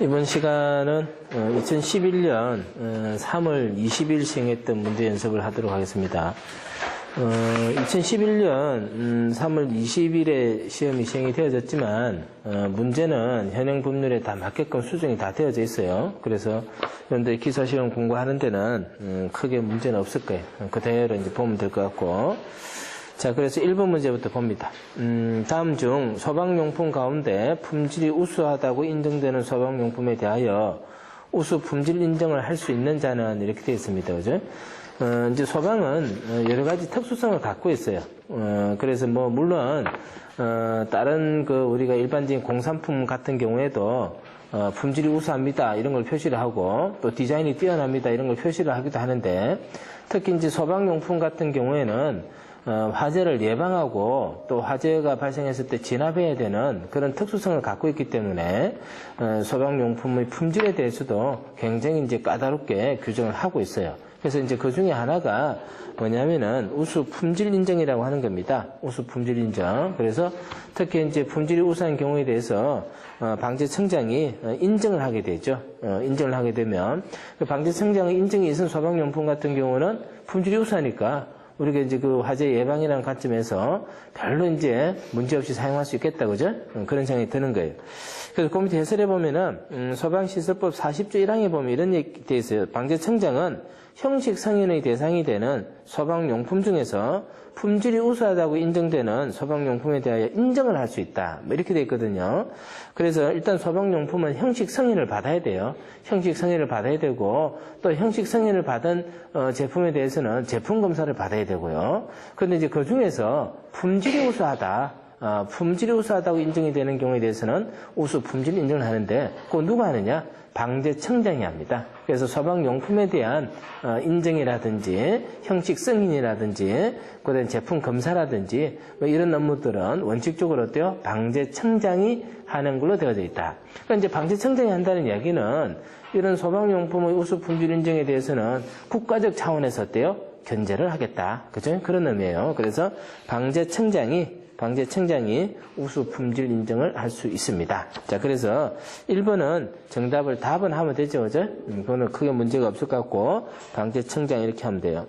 이번 시간은 2011년 3월 20일 시행했던 문제 연습을 하도록 하겠습니다. 2011년 3월 20일에 시험이 시행이 되어졌지만 문제는 현행 법률에 다 맞게끔 수정이 다 되어져 있어요. 그래서 여러분들 기사시험 공부하는 데는 크게 문제는 없을 거예요. 그대로 이제 보면 될 것 같고, 자, 그래서 1번 문제부터 봅니다. 다음 중 소방용품 가운데 품질이 우수하다고 인정되는 소방용품에 대하여 우수 품질 인정을 할 수 있는 자는 이렇게 되어 있습니다. 그죠? 이제 소방은 여러 가지 특수성을 갖고 있어요. 그래서 물론, 다른 우리가 일반적인 공산품 같은 경우에도 품질이 우수합니다. 이런 걸 표시를 하고, 또 디자인이 뛰어납니다. 이런 걸 표시를 하기도 하는데, 특히 이제 소방용품 같은 경우에는 화재를 예방하고 또 화재가 발생했을 때 진압해야 되는 그런 특수성을 갖고 있기 때문에 소방용품의 품질에 대해서도 굉장히 이제 까다롭게 규정을 하고 있어요. 그래서 이제 그 중에 하나가 뭐냐면은 우수 품질 인정이라고 하는 겁니다. 우수 품질 인정. 그래서 특히 이제 품질이 우수한 경우에 대해서 방재청장이 인정을 하게 되죠. 인정을 하게 되면 그 방재청장의 인정이 있은 소방용품 같은 경우는 품질이 우수하니까 우리가 이제 그 화재 예방이라는 관점에서 별로 이제 문제없이 사용할 수 있겠다, 그죠? 그런 생각이 드는 거예요. 그래서 그 밑에 해설해 보면은, 소방시설법 40조 1항에 보면 이런 얘기 되어 있어요. 방재청장은 형식 승인의 대상이 되는 소방용품 중에서 품질이 우수하다고 인정되는 소방용품에 대하여 인정을 할 수 있다. 이렇게 되어 있거든요. 그래서 일단 소방용품은 형식 승인을 받아야 돼요. 형식 승인을 받아야 되고, 또 형식 승인을 받은 제품에 대해서는 제품 검사를 받아야 되고요. 그런데 이제 그 중에서 품질이 우수하다. 품질이 우수하다고 인정이 되는 경우에 대해서는 우수 품질 인정을 하는데, 그거 누가 하느냐? 방재청장이 합니다. 그래서 소방용품에 대한 인정이라든지 형식 승인이라든지 그다음에 제품 검사라든지 이런 업무들은 원칙적으로 어때요? 방재청장이 하는 걸로 되어져 있다. 그러니까 이제 방재청장이 한다는 이야기는 이런 소방용품의 우수 품질 인정에 대해서는 국가적 차원에서 어때요? 견제를 하겠다. 그죠? 그런 의미예요. 그래서 방재청장이 우수 품질 인정을 할 수 있습니다. 자, 그래서 1번은 정답을 답은 하면 되죠, 그죠? 그거는 크게 문제가 없을 것 같고, 방재청장 이렇게 하면 돼요.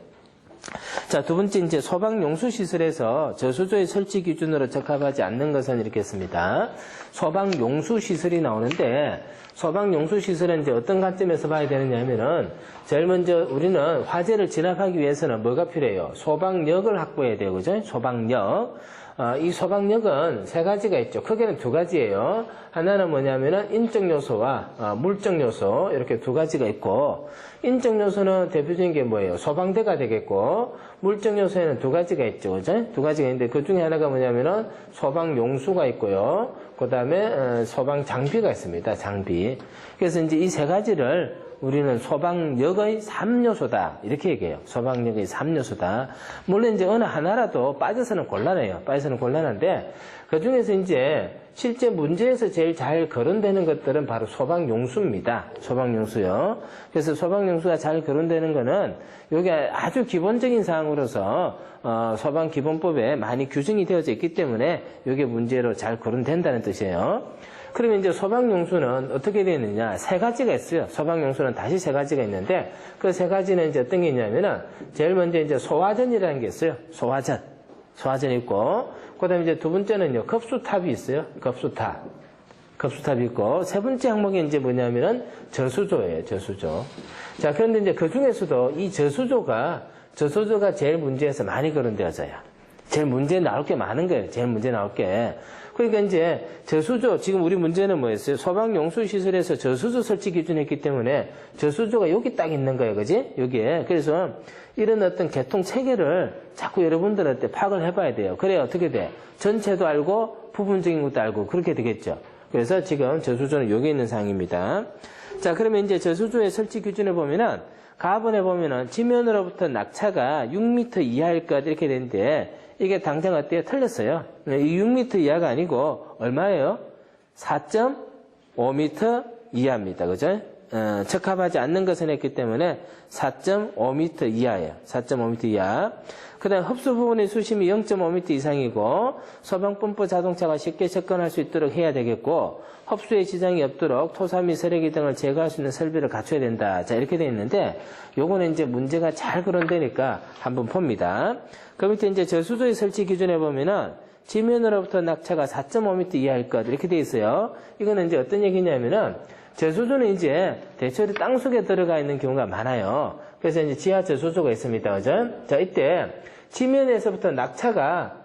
자, 두 번째, 이제 소방용수시설에서 저수조의 설치 기준으로 적합하지 않는 것은 이렇게 했습니다. 소방용수시설이 나오는데, 소방용수시설은 이제 어떤 관점에서 봐야 되느냐면은, 제일 먼저 우리는 화재를 진압하기 위해서는 뭐가 필요해요? 소방력을 확보해야 돼요, 그죠? 소방력. 이 소방력은 세 가지가 있죠. 크게는 두 가지예요. 하나는 뭐냐면은 인적 요소와 물적 요소 이렇게 두 가지가 있고, 인적 요소는 대표적인 게 뭐예요? 소방대가 되겠고, 물적 요소에는 두 가지가 있죠, 그죠? 두 가지가 있는데 그 중에 하나가 뭐냐면은 소방용수가 있고요. 그 다음에 소방 장비가 있습니다. 장비. 그래서 이제 이 세 가지를 우리는 소방력의 3요소다. 이렇게 얘기해요. 소방력의 3요소다. 물론 이제 어느 하나라도 빠져서는 곤란해요. 빠져서는 곤란한데, 그 중에서 이제 실제 문제에서 제일 잘 거론되는 것들은 바로 소방용수입니다. 소방용수요. 그래서 소방용수가 잘 거론되는 거는 여기 아주 기본적인 사항으로서 소방기본법에 많이 규정이 되어져 있기 때문에 이게 문제로 잘 거론된다는 뜻이에요. 그러면 이제 소방용수는 어떻게 되어 있느냐? 세 가지가 있어요. 소방용수는 다시 세 가지가 있는데, 그 세 가지는 이제 어떤 게 있냐면은, 제일 먼저 이제 소화전이라는 게 있어요. 소화전. 소화전이 있고, 그 다음에 이제 두 번째는요, 급수탑이 있어요. 급수탑이 있고, 세 번째 항목이 이제 뭐냐면은, 저수조예요. 저수조. 자, 그런데 이제 그 중에서도 이 저수조가 제일 문제에서 많이 거론되어져요. 제일 문제 나올 게 많은 거예요. 제일 문제 나올 게. 그러니까 이제 저수조, 지금 우리 문제는 뭐였어요? 소방용수시설에서 저수조 설치 기준이었기 때문에 저수조가 여기 딱 있는 거예요. 그지? 여기에. 그래서 이런 어떤 개통 체계를 자꾸 여러분들한테 파악을 해봐야 돼요. 그래야 어떻게 돼? 전체도 알고 부분적인 것도 알고 그렇게 되겠죠. 그래서 지금 저수조는 여기 있는 사항입니다. 자, 그러면 이제 저수조의 설치 기준을 보면은 가번에 보면은 지면으로부터 낙차가 6m 이하일 것 이렇게 되는데 이게 당장 어때요? 틀렸어요. 이 6m 이하가 아니고 얼마예요? 4.5m 이하입니다. 그죠? 적합하지 않는 것을 했기 때문에 4.5m 이하예요. 4.5m 이하. 그 다음 흡수 부분의 수심이 0.5m 이상이고 소방펌프 자동차가 쉽게 접근할 수 있도록 해야 되겠고 흡수에 지장이 없도록 토사 및 쓰레기 등을 제거할 수 있는 설비를 갖춰야 된다. 자, 이렇게 되어 있는데 요거는 이제 문제가 잘 거론되니까 한번 봅니다. 그 밑에 이제 저수조의 설치 기준에 보면은 지면으로부터 낙차가 4.5m 이하일 것 이렇게 되어 있어요. 이거는 이제 어떤 얘기냐면은 저수조는 이제 대체로 땅속에 들어가 있는 경우가 많아요. 그래서 이제 지하 저수조가 있습니다. 그죠? 자, 이때 지면에서부터 낙차가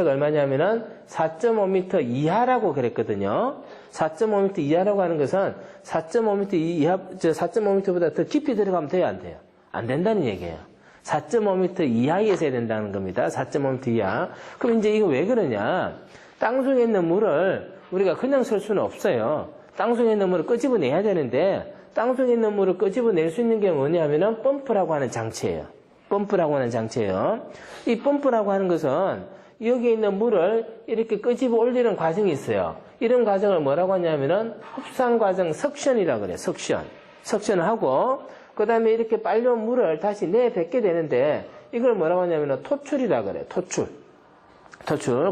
얼마냐면은 4.5m 이하라고 그랬거든요. 4.5m 이하라고 하는 것은 4.5m 이하, 4.5m보다 더 깊이 들어가면 돼요, 안 돼요? 안 된다는 얘기예요. 4.5m 이하에서 해야 된다는 겁니다. 4.5m 이하. 그럼 이제 이거 왜 그러냐? 땅속에 있는 물을 우리가 그냥 쓸 수는 없어요. 땅속에 있는 물을 끄집어내야 되는데 땅속에 있는 물을 끄집어낼 수 있는 게 뭐냐면은 펌프라고 하는 장치예요. 펌프라고 하는 장치예요. 이 펌프라고 하는 것은 여기에 있는 물을 이렇게 끄집어 올리는 과정이 있어요. 이런 과정을 뭐라고 하냐면은 흡상 과정 석션이라고 그래요. 석션을 하고 그 다음에 이렇게 빨려온 물을 다시 내뱉게 되는데 이걸 뭐라고 하냐면은 토출이라고 그래요. 토출.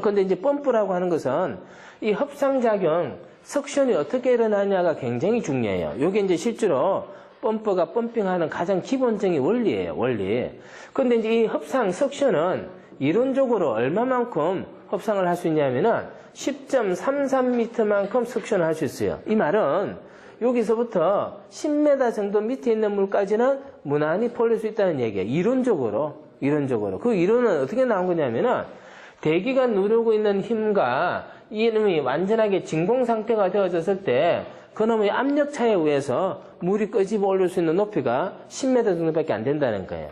근데 이제 펌프라고 하는 것은 이 협상작용, 석션이 어떻게 일어나냐가 굉장히 중요해요. 이게 이제 실제로 펌프가 펌핑하는 가장 기본적인 원리예요, 원리. 근데 이제 이 협상, 석션은 이론적으로 얼마만큼 협상을 할 수 있냐면은 10.33m만큼 석션을 할 수 있어요. 이 말은 여기서부터 10m 정도 밑에 있는 물까지는 무난히 벌릴 수 있다는 얘기예요. 이론적으로. 그 이론은 어떻게 나온 거냐면은 대기가 누르고 있는 힘과 이놈이 완전하게 진공 상태가 되어졌을 때 그놈의 압력차에 의해서 물이 끄집어 올릴 수 있는 높이가 10m 정도밖에 안 된다는 거예요.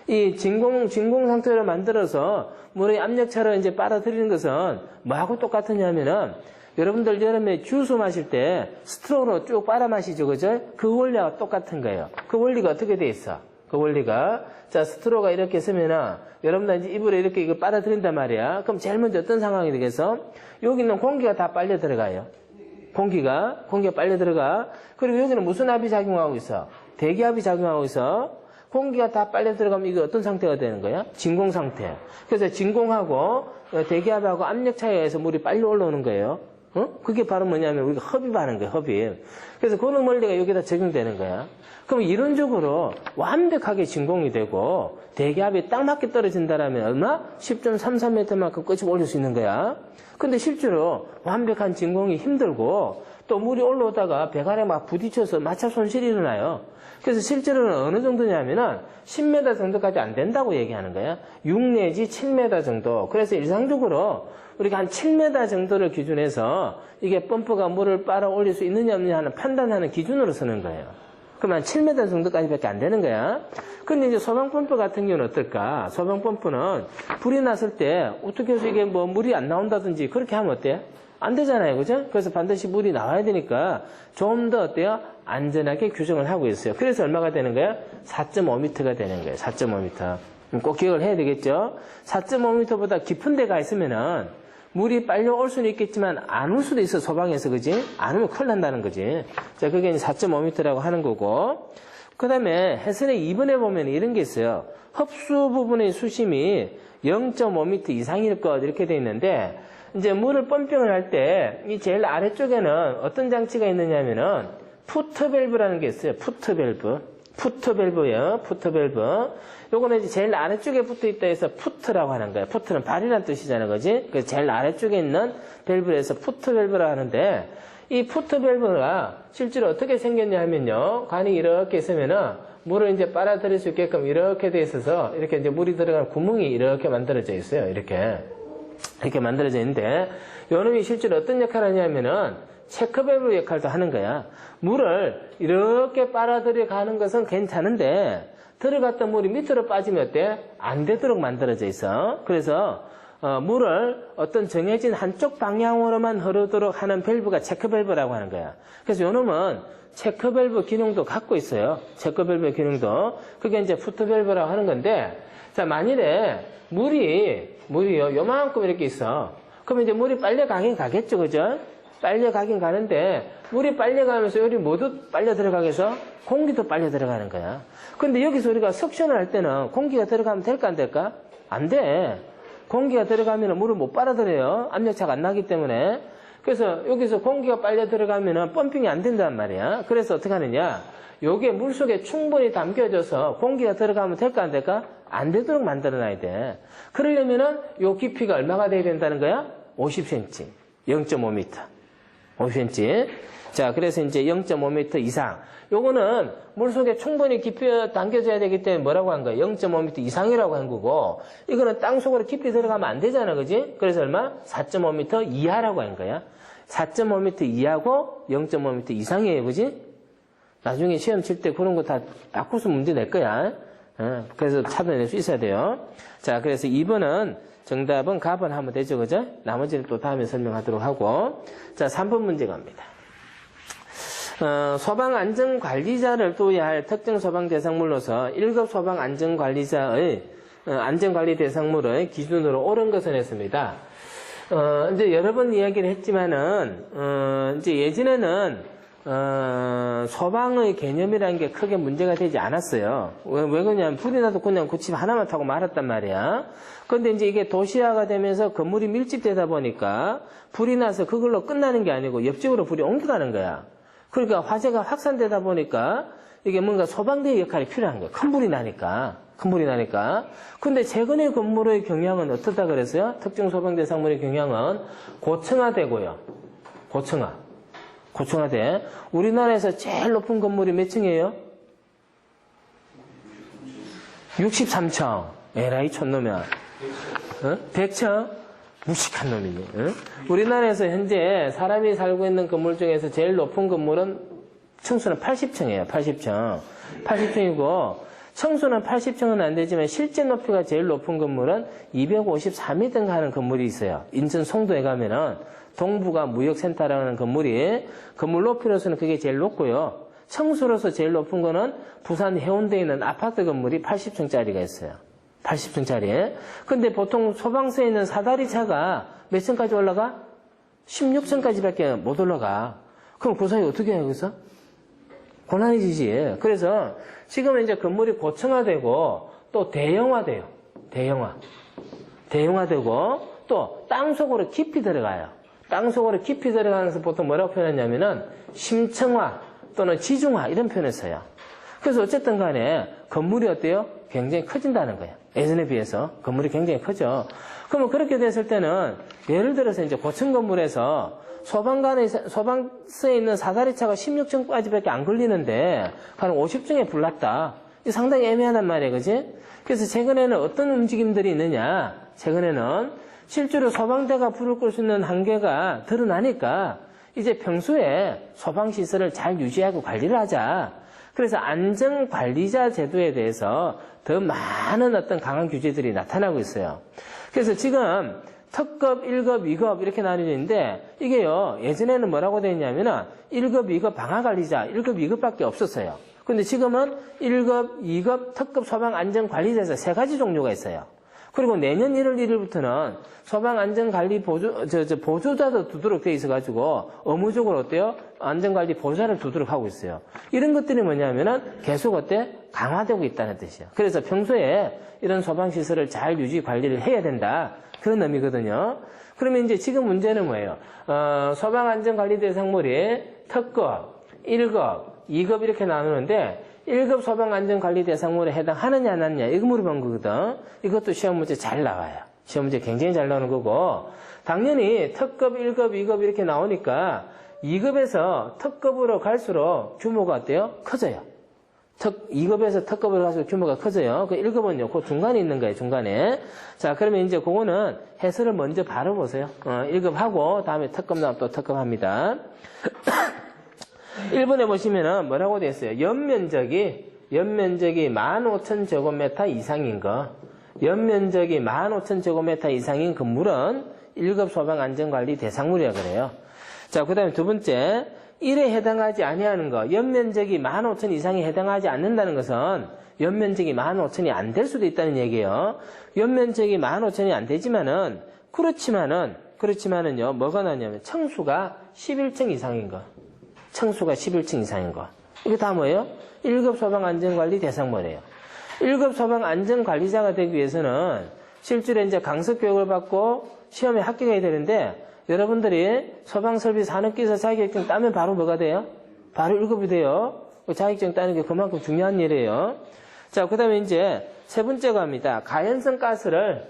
이 진공 상태를 만들어서 물의 압력차를 이제 빨아들이는 것은 뭐하고 똑같으냐면은 여러분들 여름에 주스 마실 때 스트로우로 쭉 빨아 마시죠, 그죠? 그 원리와 똑같은 거예요. 그 원리가 어떻게 돼 있어? 그 원리가 자 스트로우가 이렇게 쓰면은 여러분들 이제 입으로 이렇게 이거 빨아들인단 말이야. 그럼 제일 먼저 어떤 상황이 되겠어? 여기 있는 공기가 다 빨려 들어가요. 공기가 빨려 들어가. 그리고 여기는 무슨 압이 작용하고 있어? 대기압이 작용하고 있어. 공기가 다 빨려 들어가면 이게 어떤 상태가 되는 거야? 진공 상태. 그래서 진공하고 대기압하고 압력차에 의해서 물이 빨려 올라오는 거예요. 그게 바로 뭐냐면 우리가 흡입하는 거예요, 흡입. 그래서 그런 원리가 여기다 적용되는 거야. 그럼 이론적으로 완벽하게 진공이 되고 대기압이 딱 맞게 떨어진다라면 얼마? 10.33m만큼 끄집어 올릴 수 있는 거야. 근데 실제로 완벽한 진공이 힘들고 또 물이 올라오다가 배관에 막 부딪혀서 마찰 손실이 일어나요. 그래서 실제로는 어느 정도냐면은 10m 정도까지 안 된다고 얘기하는 거야. 6 내지 7m 정도. 그래서 일상적으로 우리가 한 7m 정도를 기준해서 이게 펌프가 물을 빨아 올릴 수 있느냐 없느냐 하는 판단하는 기준으로 쓰는 거예요. 그러면 한 7m 정도까지밖에 안 되는 거야. 근데 이제 소방펌프 같은 경우는 어떨까? 소방펌프는 불이 났을 때 어떻게 해서 이게 뭐 물이 안 나온다든지 그렇게 하면 어때? 안 되잖아요. 그죠? 그래서 반드시 물이 나와야 되니까 좀 더 어때요? 안전하게 규정을 하고 있어요. 그래서 얼마가 되는 거야? 4.5m가 되는 거예요. 4.5m. 꼭 기억을 해야 되겠죠? 4.5m보다 깊은 데가 있으면은 물이 빨려 올 수는 있겠지만 안 올 수도 있어, 소방에서. 그지? 안 오면 큰일 난다는 거지. 자, 그게 이제 4.5m라고 하는 거고. 그 다음에 해설의 2번에 보면 이런 게 있어요. 흡수 부분의 수심이 0.5m 이상일 것 이렇게 돼 있는데 이제 물을 펌핑을 할 때 이 제일 아래쪽에는 어떤 장치가 있느냐면은 푸트밸브라는 게 있어요. 푸트밸브예요. 푸트밸브. 요거는 이제 제일 아래쪽에 붙어 있다 해서 푸트라고 하는 거예요. 푸트는 발이란 뜻이잖아요. 그지? 그래서 제일 아래쪽에 있는 밸브에서 푸트밸브라고 하는데 이 푸트밸브가 실제로 어떻게 생겼냐 하면요. 관이 이렇게 있으면은 물을 이제 빨아들일 수 있게끔 이렇게 돼 있어서 이렇게 이제 물이 들어가는 구멍이 이렇게 만들어져 있어요. 이렇게 만들어져 있는데 요놈이 실제로 어떤 역할을 하냐면은 체크밸브 역할도 하는 거야. 물을 이렇게 빨아들여 가는 것은 괜찮은데 들어갔던 물이 밑으로 빠지면 어때? 안 되도록 만들어져 있어. 그래서 물을 어떤 정해진 한쪽 방향으로만 흐르도록 하는 밸브가 체크밸브라고 하는 거야. 그래서 요놈은 체크밸브 기능도 갖고 있어요. 체크밸브 기능도. 그게 이제 푸트밸브라고 하는 건데 자, 만일에 물이요 요만큼 이렇게 있어. 그러면 이제 물이 빨려 가긴 가겠죠. 그죠? 빨려 가긴 가는데 물이 빨려 가면서 여기 모두 빨려 들어가겠어? 공기도 빨려 들어가는 거야. 근데 여기서 우리가 석션을 할 때는 공기가 들어가면 될까 안 될까? 안 돼. 공기가 들어가면 물을 못 빨아들여요. 압력차가 안 나기 때문에. 그래서 여기서 공기가 빨려 들어가면 펌핑이 안 된단 말이야. 그래서 어떻게 하느냐? 요게 물속에 충분히 담겨져서 공기가 들어가면 될까 안 될까? 안 되도록 만들어놔야 돼. 그러려면은 요 깊이가 얼마가 돼야 된다는 거야? 50cm. 0.5m. 50cm. 자, 그래서 이제 0.5m 이상. 요거는 물속에 충분히 깊이 담겨져야 되기 때문에 뭐라고 한 거야? 0.5m 이상이라고 한 거고, 이거는 땅속으로 깊이 들어가면 안 되잖아, 그지? 그래서 얼마? 4.5m 이하라고 한 거야. 4.5m 이하고 0.5m 이상이에요, 그지? 나중에 시험 칠 때 그런 거 다 아쿠스 문제 낼 거야. 그래서 찾아낼 수 있어야 돼요. 자, 그래서 2번은 정답은 가번 하면 되죠, 그죠? 나머지는 또 다음에 설명하도록 하고. 자, 3번 문제 갑니다. 소방안전관리자를 둬야 할 특정 소방대상물로서 1급 소방안전관리자의 안전관리 대상물의 기준으로 옳은 것을 했습니다. 이제 여러 번 이야기를 했지만은, 이제 예전에는, 소방의 개념이라는 게 크게 문제가 되지 않았어요. 왜 그러냐면, 불이 나도 그냥 그 집 하나만 타고 말았단 말이야. 근데 이제 이게 도시화가 되면서 건물이 밀집되다 보니까, 불이 나서 그걸로 끝나는 게 아니고, 옆집으로 불이 옮겨가는 거야. 그러니까 화재가 확산되다 보니까, 이게 뭔가 소방대의 역할이 필요한 거예요. 큰 불이 나니까. 근데 최근의 건물의 경향은 어떻다 그랬어요? 특정 소방대상물의 경향은 고층화되고요. 고층화돼. 우리나라에서 제일 높은 건물이 몇 층이에요? 63층. 에라이 촌놈이야. 100층? 무식한 놈이니. 우리나라에서 현재 사람이 살고 있는 건물 중에서 제일 높은 건물은 층수는 80층이에요. 80층이고 층수는 80층은 안 되지만 실제 높이가 제일 높은 건물은 253m 가는 건물이 있어요. 인천 송도에 가면은 동부가 무역센터라는 건물이 건물 높이로서는 그게 제일 높고요. 층수로서 제일 높은 거는 부산 해운대에 있는 아파트 건물이 80층짜리가 있어요. 80층짜리. 근데 보통 소방서에 있는 사다리차가 몇 층까지 올라가? 16층까지밖에 못 올라가. 그럼 그 사이 어떻게 해요, 여기서? 고난이지지. 그래서 지금은 이제 건물이 고층화되고 또 대형화돼요. 대형화되고 또 땅속으로 깊이 들어가요. 땅속으로 깊이 들어가면서 보통 뭐라고 표현하냐면은 심층화 또는 지중화 이런 표현을 써요. 그래서 어쨌든 간에 건물이 어때요? 굉장히 커진다는 거예요. 예전에 비해서 건물이 굉장히 크죠. 그러면 그렇게 됐을 때는 예를 들어서 이제 고층 건물에서 소방서에 있는 사다리차가 16층까지밖에 안 걸리는데 한 50층에 불났다. 이 상당히 애매하단 말이에요, 그지? 그래서 최근에는 어떤 움직임들이 있느냐? 최근에는 실제로 소방대가 불을 끌 수 있는 한계가 드러나니까 이제 평소에 소방시설을 잘 유지하고 관리를 하자. 그래서 안전관리자 제도에 대해서 더 많은 어떤 강한 규제들이 나타나고 있어요. 그래서 지금 특급, 1급, 2급 이렇게 나뉘어져 있는데 이게요, 예전에는 뭐라고 되어 있냐면은 1급, 2급 방화관리자, 1급, 2급밖에 없었어요. 근데 지금은 1급, 2급 특급 소방안전관리자에서 3가지 종류가 있어요. 그리고 내년 1월 1일부터는 소방안전관리 보조자도 두도록 되어 있어가지고 의무적으로 어때요? 안전관리 보조자를 두도록 하고 있어요. 이런 것들이 뭐냐면은 계속 강화되고 있다는 뜻이에요. 그래서 평소에 이런 소방시설을 잘 유지 관리를 해야 된다. 그런 의미거든요. 그러면 이제 지금 문제는 뭐예요? 소방안전관리 대상물이 특급, 1급, 2급 이렇게 나누는데 1급 소방안전관리 대상물에 해당하느냐 안 하느냐 이거 물어본 거거든. 이것도 시험 문제 잘 나와요. 시험 문제 굉장히 잘 나오는 거고 당연히 특급, 1급, 2급 이렇게 나오니까 2급에서 특급으로 갈수록 규모가 어때요? 커져요. 2급에서 특급으로 갈수록 규모가 커져요. 그 1급은요, 그 중간에 있는 거예요, 중간에. 자, 그러면 이제 그거는 해설을 먼저 바로 보세요. 1급 하고, 다음에 특급 나오면 또 특급 합니다. 1번에 보시면은 뭐라고 되어 있어요? 연면적이 15,000제곱미터 이상인 거. 연면적이 15,000제곱미터 이상인 건물은 1급 소방안전관리 대상물이라 그래요. 자, 그 다음에 두 번째. 1에 해당하지 아니하는 거. 연면적이 15,000 이상에 해당하지 않는다는 것은 연면적이 15,000이 안 될 수도 있다는 얘기예요. 연면적이 15,000이 안 되지만은 그렇지만은 그렇지만은요, 뭐가 나냐면, 층수가 11층 이상인 거. 층수가 11층 이상인 거. 이게 다 뭐예요? 1급 소방안전관리 대상물이에요. 1급 소방안전관리자가 되기 위해서는 실제로 이제 강습교육을 받고 시험에 합격해야 되는데, 여러분들이 소방설비 산업기사 자격증 따면 바로 뭐가 돼요? 바로 1급이 돼요. 자격증 따는 게 그만큼 중요한 일이에요. 자, 그 다음에 이제 세 번째 갑니다. 가연성 가스를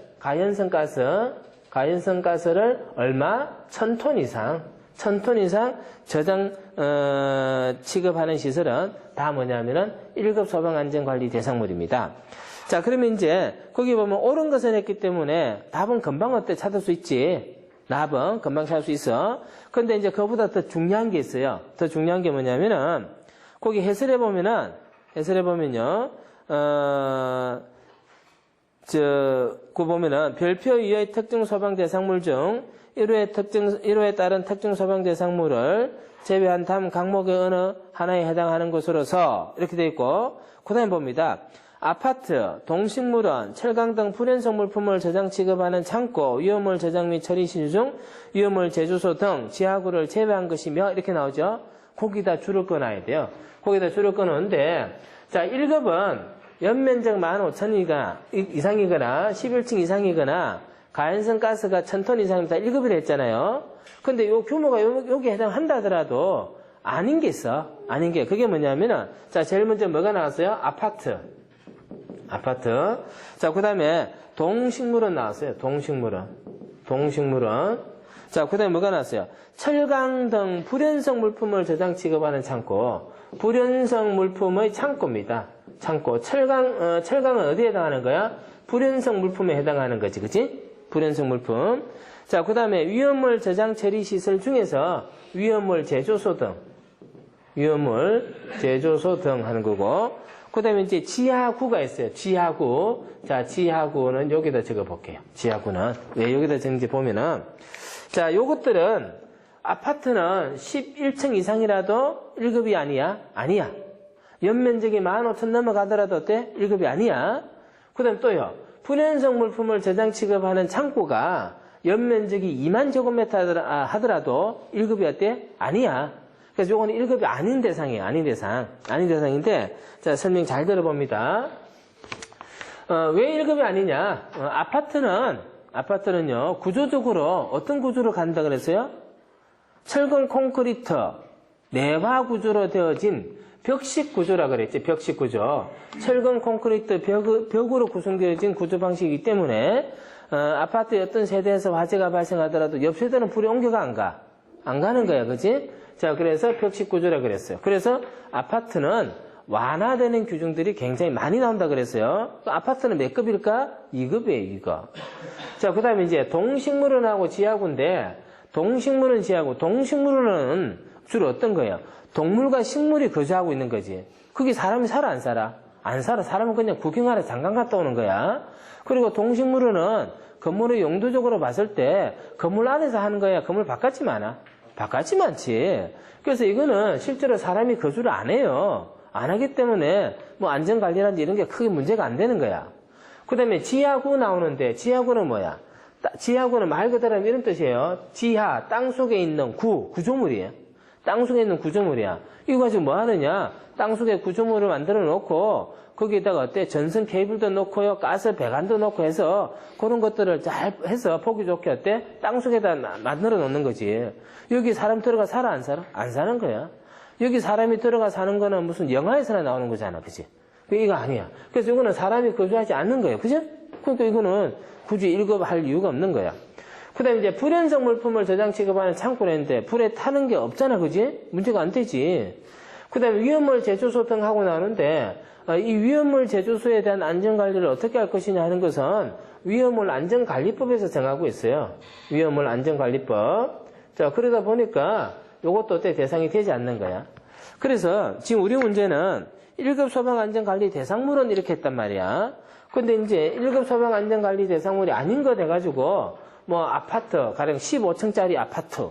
얼마? 1000톤 이상. 1000톤 이상 저장, 취급하는 시설은 다 뭐냐면은 1급 소방안전관리 대상물입니다. 자, 그러면 이제 거기 보면 옳은 것을 했기 때문에 답은 금방 어때? 찾을 수 있지. 답은 금방 찾을 수 있어. 근데 이제 그거보다 더 중요한 게 있어요. 더 중요한 게 뭐냐면은 거기 해설해 보면요, 그 보면은 별표 이하의 특정 소방 대상물 중 1호에 따른 특정 소방 대상물을 제외한 다음 항목의 어느 하나에 해당하는 것으로서 이렇게 되어 있고, 그 다음에 봅니다. 아파트, 동식물원, 철강 등 불연성 물품을 저장 취급하는 창고, 위험물 저장 및 처리 시설 중 위험물 제조소 등 지하구를 제외한 것이며 이렇게 나오죠. 거기다 줄을 꺼놔야 돼요. 거기다 줄을 꺼놓는데, 자, 1급은 연면적 15,000 이상이거나 11층 이상이거나 가연성 가스가 1000톤 이상이다 1급이라 했잖아요. 근데 요 규모가 여기에 해당한다 하더라도 아닌 게 있어. 아닌 게. 그게 뭐냐면은, 자, 제일 먼저 뭐가 나왔어요? 아파트. 자, 그 다음에 동식물원 나왔어요. 동식물원. 자, 그 다음에 뭐가 나왔어요? 철강 등 불연성 물품을 저장 취급하는 창고. 불연성 물품의 창고입니다. 창고. 철강은 어디에 해당하는 거야? 불연성 물품에 해당하는 거지. 그치? 불연성 물품. 자, 그 다음에 위험물 저장 처리 시설 중에서 위험물 제조소 등 하는 거고, 그 다음에 이제 지하구가 있어요. 지하구. 자, 지하구는 여기다 적어 볼게요. 지하구는. 왜 여기다 적는지 보면은, 자, 요것들은 아파트는 11층 이상이라도 1급이 아니야? 아니야. 연면적이 15,000 넘어가더라도 어때? 1급이 아니야. 그 다음 또요. 불연성 물품을 저장 취급하는 창고가 연면적이 2만 제곱미터 하더라도 1급이 어때? 아니야. 그래서 요거는 1급이 아닌 대상이에요. 아닌 대상인데, 자, 설명 잘 들어봅니다. 왜 1급이 아니냐? 아파트는요, 구조적으로 어떤 구조로 간다 그랬어요? 철근 콘크리트, 내화 구조로 되어진 벽식 구조라 그랬지, 벽식 구조. 철근 콘크리트 벽으로 구성되어진 구조 방식이기 때문에, 아파트의 어떤 세대에서 화재가 발생하더라도 옆 세대는 불이 옮겨가 안 가? 안 가는 거야, 그지? 자, 그래서 벽식 구조라 그랬어요. 그래서 아파트는 완화되는 규정들이 굉장히 많이 나온다 그랬어요. 아파트는 몇 급일까? 2급이에요, 2급. 자, 그 다음에 이제 동식물원하고 지하구인데, 동식물원은 주로 어떤 거예요? 동물과 식물이 거주하고 있는 거지. 거기 사람이 살아, 안 살아? 안 살아. 사람은 그냥 구경하러 잠깐 갔다 오는 거야. 그리고 동식물원은 건물의 용도적으로 봤을 때 건물 안에서 하는 거야? 건물 바깥이 많아? 바깥이 많지. 그래서 이거는 실제로 사람이 거주를 안 해요. 안 하기 때문에 뭐 안전관리라든지 이런 게 크게 문제가 안 되는 거야. 그 다음에 지하구 나오는데, 지하구는 뭐야? 지하구는 말 그대로 이런 뜻이에요. 지하, 땅속에 있는 구조물이에요. 땅속에 있는 구조물이야. 이거 가지고 뭐 하느냐? 땅속에 구조물을 만들어 놓고 거기에다가 어때? 전선 케이블도 놓고요, 가스 배관도 놓고 해서 그런 것들을 잘 해서 보기 좋게 어때? 땅속에다 만들어 놓는 거지. 여기 사람 들어가 살아, 안 살아? 안 사는 거야. 여기 사람이 들어가 사는 거는 무슨 영화에서나 나오는 거잖아, 그치? 이거 아니야. 그래서 이거는 사람이 거주하지 않는 거예요, 그죠? 그러니까 이거는 굳이 1급 할 이유가 없는 거야. 그 다음에 이제 불연성 물품을 저장 취급하는 창고라는데 불에 타는 게 없잖아, 그지? 문제가 안 되지. 그 다음에 위험물 제조소 등 하고 나오는데, 이 위험물 제조소에 대한 안전관리를 어떻게 할 것이냐 하는 것은 위험물 안전관리법에서 정하고 있어요. 위험물 안전관리법. 자, 그러다 보니까 이것도 어때? 대상이 되지 않는 거야. 그래서 지금 우리 문제는 1급 소방안전관리 대상물은 이렇게 했단 말이야. 근데 이제 1급 소방안전관리 대상물이 아닌 거 돼가지고 뭐 아파트, 가령 15층짜리 아파트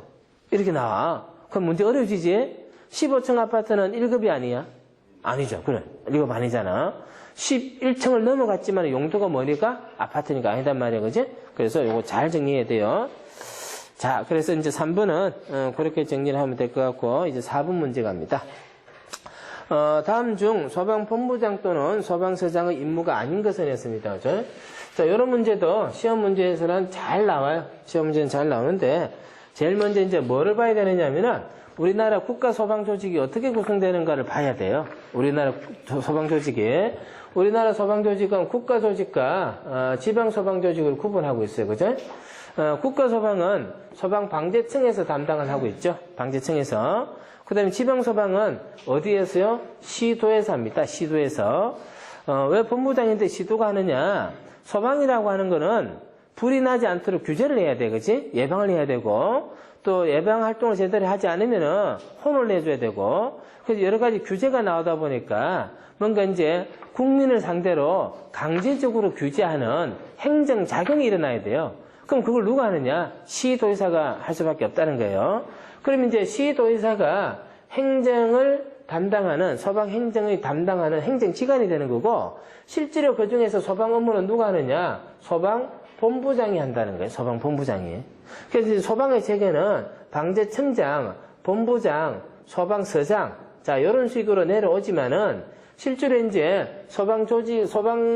이렇게 나와. 그럼 문제 어려워지지? 15층 아파트는 1급이 아니야? 아니죠. 그래. 1급 아니잖아. 11층을 넘어갔지만 용도가 뭐니까? 아파트니까 아니단 말이야. 그지? 그래서 이거 잘 정리해야 돼요. 자, 그래서 이제 3번은 그렇게 정리를 하면 될 것 같고, 이제 4번 문제 갑니다. 다음 중 소방본부장 또는 소방서장의 임무가 아닌 것은 했습니다. 그죠? 자, 이런 문제도 시험 문제에서는 잘 나와요. 시험 문제는 잘 나오는데, 제일 먼저 이제 뭐를 봐야 되느냐면은, 우리나라 국가소방조직이 어떻게 구성되는가를 봐야 돼요. 우리나라 소방조직이. 우리나라 소방조직은 국가조직과 지방소방조직을 구분하고 있어요. 그죠? 국가소방은 소방방재청에서 담당을 하고 있죠. 방재청에서. 그 다음에 지방소방은 어디에서요? 시도에서 합니다. 시도에서. 왜 본부장인데 시도가 하느냐? 소방이라고 하는 거는 불이 나지 않도록 규제를 해야 돼. 그치? 예방을 해야 되고, 또 예방 활동을 제대로 하지 않으면은 혼을 내줘야 되고, 그래서 여러 가지 규제가 나오다 보니까 뭔가 이제 국민을 상대로 강제적으로 규제하는 행정작용이 일어나야 돼요. 그럼 그걸 누가 하느냐? 시도의사가 할 수밖에 없다는 거예요. 그럼 이제 시도의사가 행정을 담당하는, 소방 행정을 담당하는 행정기관이 되는 거고, 실제로 그 중에서 소방 업무는 누가 하느냐? 소방본부장이 한다는 거예요. 소방본부장이. 그래서 소방의 체계는 방재청장, 본부장, 소방서장, 자, 이런 식으로 내려오지만은, 실제로 이제 소방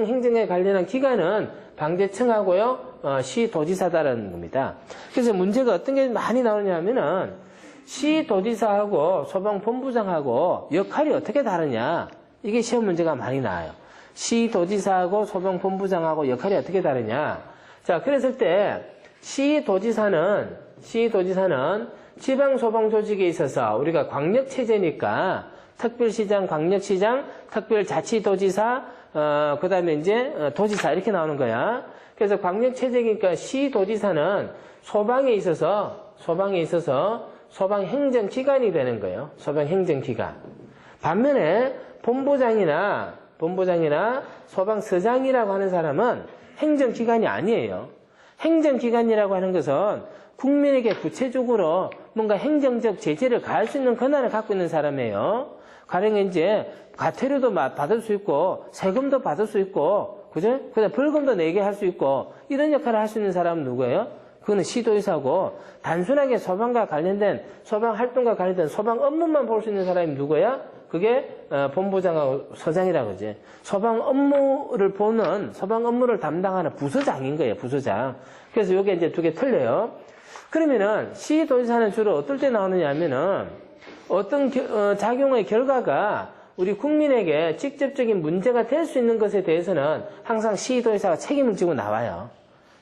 행정에 관련한 기관은 방재청하고요, 시도지사다라는 겁니다. 그래서 문제가 어떤 게 많이 나오냐면은, 시도지사하고 소방본부장하고 역할이 어떻게 다르냐. 이게 시험 문제가 많이 나와요. 시도지사하고 소방본부장하고 역할이 어떻게 다르냐. 자, 그랬을 때, 시도지사는 지방소방조직에 있어서 우리가 광역체제니까 특별시장, 광역시장, 특별자치도지사, 그 다음에 이제 도지사 이렇게 나오는 거야. 그래서 광역체제니까 시도지사는 소방에 있어서 소방행정기관이 되는 거예요. 소방행정기관. 반면에 본부장이나 소방서장이라고 하는 사람은 행정기관이 아니에요. 행정기관이라고 하는 것은 국민에게 구체적으로 뭔가 행정적 제재를 가할 수 있는 권한을 갖고 있는 사람이에요. 가령 이제 과태료도 받을 수 있고 세금도 받을 수 있고 그죠? 그다음 벌금도 내게 할 수 있고 이런 역할을 할 수 있는 사람은 누구예요? 그거는 시도의사고 단순하게 소방과 관련된 소방 활동과 관련된 소방 업무만 볼 수 있는 사람이 누구야? 그게 본부장하고 서장이라고 그러지. 소방 업무를 담당하는 부서장인 거예요. 부서장. 그래서 이게 이제 두 개 틀려요. 그러면은 시도지사는 주로 어떨 때 나오느냐 하면은 어떤 작용의 결과가 우리 국민에게 직접적인 문제가 될 수 있는 것에 대해서는 항상 시도의사가 책임을 지고 나와요.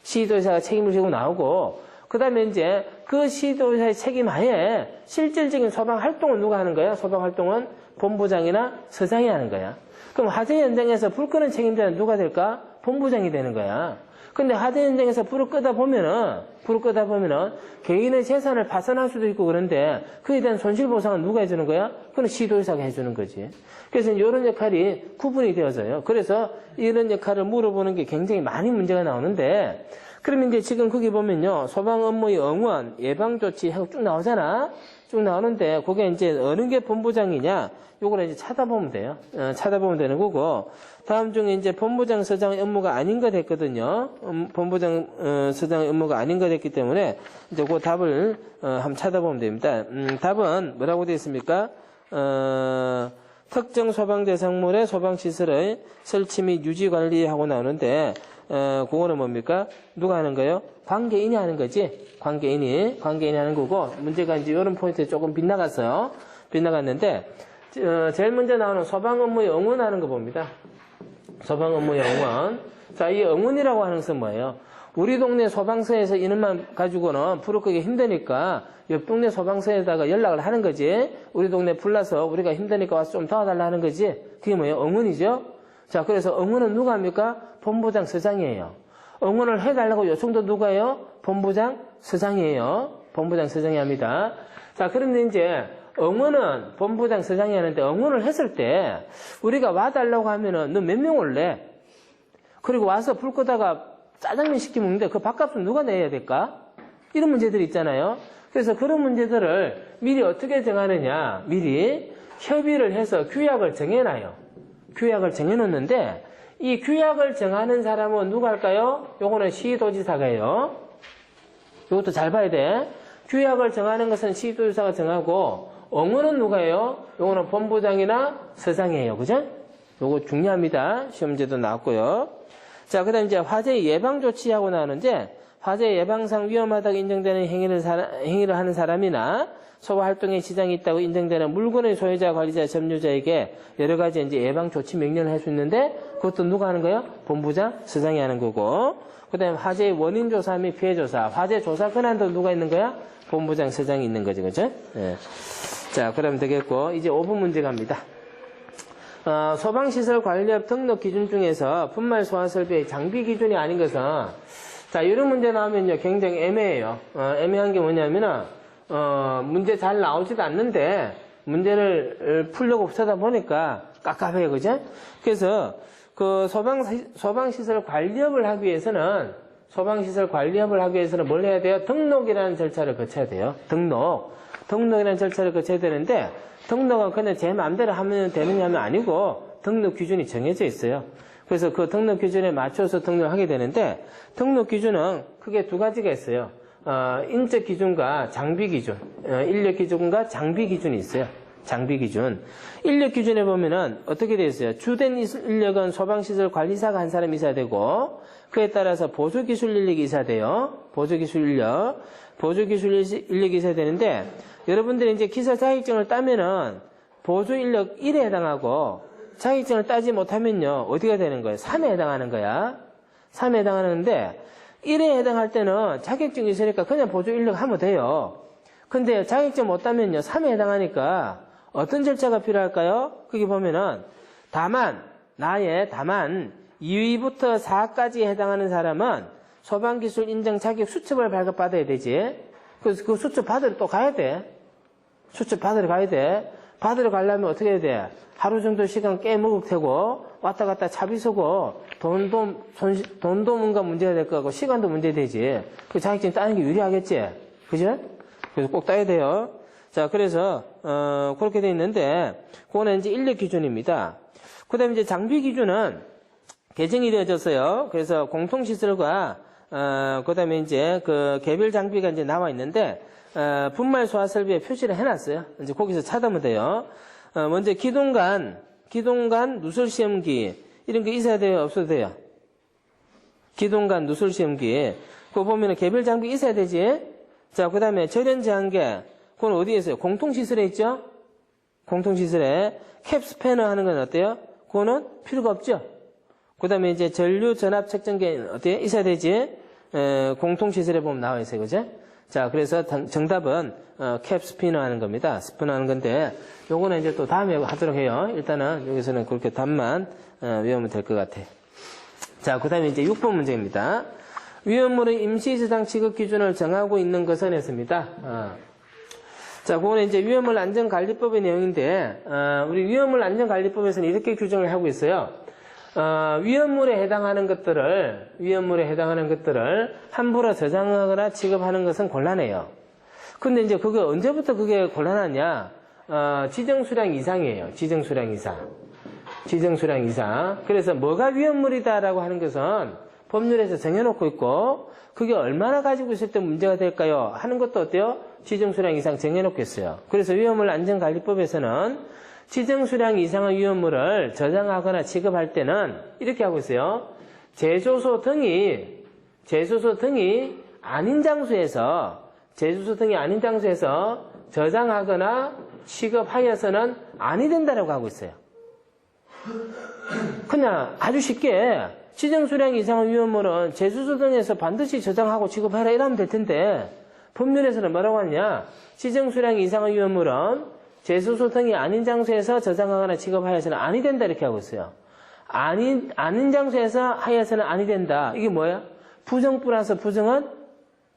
시도의사가 책임을 지고 나오고 그 다음에 이제 그 시도의사의 책임 하에 실질적인 소방 활동은 누가 하는 거야? 소방 활동은 본부장이나 서장이 하는 거야. 그럼 화재 현장에서 불 끄는 책임자는 누가 될까? 본부장이 되는 거야. 근데 화재 현장에서 불을 끄다 보면은 개인의 재산을 파손할 수도 있고 그런데 그에 대한 손실보상은 누가 해주는 거야? 그건 시도의사가 해주는 거지. 그래서 이런 역할이 구분이 되어져요. 그래서 이런 역할을 물어보는 게 굉장히 많이 문제가 나오는데 그러면 이제 지금 거기 보면요. 소방 업무의 응원, 예방조치 하고 쭉 나오잖아. 쭉 나오는데 그게 이제 어느 게 본부장이냐? 요거를 이제 찾아보면 돼요. 찾아보면 되는 거고 다음 중에 이제 본부장 서장의 업무가 아닌 것 했거든요. 본부장 서장의 업무가 아닌 것 했기 때문에 이제 그 답을 한번 찾아보면 됩니다. 답은 뭐라고 되어 있습니까? 특정 소방 대상물의 소방시설의 설치 및 유지 관리하고 나오는데 그거는 뭡니까? 누가 하는 거예요? 관계인이 하는 거지. 관계인이 하는 거고 문제가 이제 이런 포인트에 조금 빗나갔어요. 빗나갔는데 제일 먼저 나오는 소방 업무의 응원하는 거 봅니다. 소방 업무의 응원. 자, 이 응원이라고 하는 것은 뭐예요? 우리 동네 소방서에서 이름만 가지고는 불을 끄기 힘드니까 옆 동네 소방서에다가 연락을 하는 거지. 우리 동네 불나서 우리가 힘드니까 와서 좀 도와달라 하는 거지. 그게 뭐예요? 응원이죠. 자, 그래서 응원은 누가 합니까? 본부장 서장이에요. 응원을 해달라고 요청도 누가 해요? 본부장 서장이에요. 본부장 서장이 합니다. 자, 그런데 이제 응원은 본부장 서장이 하는데 응원을 했을 때 우리가 와달라고 하면은 너 몇 명 올래? 그리고 와서 불 끄다가 짜장면 시켜 먹는데 그 밥값은 누가 내야 될까? 이런 문제들이 있잖아요. 그래서 그런 문제들을 미리 어떻게 정하느냐? 미리 협의를 해서 규약을 정해놔요. 규약을 정해놓는데 이 규약을 정하는 사람은 누가 할까요? 요거는 시도지사가 해요. 이것도 잘 봐야 돼. 규약을 정하는 것은 시도지사가 정하고, 엉어는 누가 해요? 요거는 본부장이나 서장이에요. 그죠? 요거 중요합니다. 시험제도 나왔고요. 자, 그 다음 이제 화재 예방 조치하고 나오는데, 화재 예방상 위험하다고 인정되는 행위를 하는 사람이나 소바 활동에 지장이 있다고 인정되는 물건의 소유자, 관리자, 점유자에게 여러 가지 이제 예방 조치 명령을 할 수 있는데, 그것도 누가 하는 거예요? 본부장, 서장이 하는 거고. 그 다음에 화재의 원인 조사 및 피해 조사. 화재 조사 권한도 누가 있는 거야? 본부장, 서장이 있는 거지, 그죠? 예. 자, 그러면 되겠고, 이제 5분 문제 갑니다. 소방시설 관리업 등록 기준 중에서 분말 소화 설비의 장비 기준이 아닌 것은, 자, 이런 문제 나오면요, 굉장히 애매해요. 애매한 게 뭐냐면은, 문제 잘 나오지도 않는데, 문제를 풀려고 쓰다 보니까 깝깝해요, 그죠? 그래서, 그 소방시설 관리업을 하기 위해서는, 뭘 해야 돼요? 등록이라는 절차를 거쳐야 돼요. 등록이라는 절차를 거쳐야 되는데, 등록은 그냥 제 마음대로 하면 되느냐 하면 아니고, 등록 기준이 정해져 있어요. 그래서 그 등록 기준에 맞춰서 등록을 하게 되는데, 등록 기준은 크게 두 가지가 있어요. 인적 기준과 장비 기준, 인력 기준과 장비 기준이 있어요. 장비 기준. 인력 기준에 보면은 어떻게 되어 있어요? 주된 인력은 소방시설 관리사가 한 사람이 있어야 되고, 그에 따라서 보조기술 인력이 있어야 돼요. 보조기술 인력이 있어야 되는데, 여러분들이 이제 기사 자격증을 따면은 보조 인력 1에 해당하고, 자격증을 따지 못하면요, 어디가 되는 거예요? 3에 해당하는 거야. 3에 해당하는데, 1에 해당할 때는 자격증이 있으니까 그냥 보조 인력 하면 돼요. 근데 자격증 못 따면요, 3에 해당하니까 어떤 절차가 필요할까요? 거기 보면은, 다만 2위부터 4까지에 해당하는 사람은 소방기술 인정 자격 수첩을 발급받아야 되지. 그래서 그 수첩 받으러 또 가야 돼. 수첩 받으러 가야 돼. 받으러 가려면 어떻게 해야 돼? 하루 정도 시간 꽤 먹을 테고, 왔다 갔다 차비 서고, 돈도 뭔가 문제가 될 거고, 시간도 문제되지. 그 자격증 따는 게 유리하겠지? 그죠? 그래서 꼭 따야 돼요. 자, 그래서, 그렇게 돼 있는데, 그거는 이제 인력 기준입니다. 그 다음에 이제 장비 기준은 개정이 되어졌어요. 그래서 공통시설과, 그 다음에 이제 그 개별 장비가 이제 나와 있는데, 분말 소화 설비에 표시를 해놨어요. 이제 거기서 찾으면 돼요. 먼저 기동관 누설시험기, 이런 게 있어야 돼요? 없어도 돼요? 기동관 누설시험기. 그거 보면은 개별 장비 있어야 되지? 자, 그 다음에 절연제한계. 그건 어디에 있어요? 공통시설에 있죠? 공통시설에. 캡스패너 하는 건 어때요? 그거는 필요가 없죠? 그 다음에 이제 전류 전압 측정기 어때요? 있어야 되지? 공통시설에 보면 나와 있어요. 그죠? 자, 그래서 정답은, 캡스피너 하는 겁니다. 스피너 하는 건데, 요거는 이제 또 다음에 하도록 해요. 일단은 여기서는 그렇게 답만, 외우면 될 것 같아요. 자, 그 다음에 이제 6번 문제입니다. 위험물의 임시저장 취급 기준을 정하고 있는 것은 했습니다. 자, 그거는 이제 위험물 안전관리법의 내용인데, 우리 위험물 안전관리법에서는 이렇게 규정을 하고 있어요. 위험물에 해당하는 것들을 함부로 저장하거나 취급하는 것은 곤란해요. 근데 이제 그게 언제부터 그게 곤란하냐? 지정수량 이상이에요. 지정수량 이상. 그래서 뭐가 위험물이다라고 하는 것은 법률에서 정해놓고 있고, 그게 얼마나 가지고 있을 때 문제가 될까요? 하는 것도 어때요? 지정수량 이상 정해놓고 있어요. 그래서 위험물 안전관리법에서는 지정수량 이상의 위험물을 저장하거나 취급할 때는 이렇게 하고 있어요. 제조소 등이 아닌 장소에서 저장하거나 취급하여서는 아니 된다라고 하고 있어요. 그냥 아주 쉽게 지정수량 이상의 위험물은 제조소 등에서 반드시 저장하고 취급하라 이러면 될 텐데, 법률에서는 뭐라고 하냐? 지정수량 이상의 위험물은 제조소 등이 아닌 장소에서 저장하거나 취급하여서는 아니 된다 이렇게 하고 있어요. 아닌 장소에서 하여서는 아니 된다. 이게 뭐야? 부정 플러스 부정은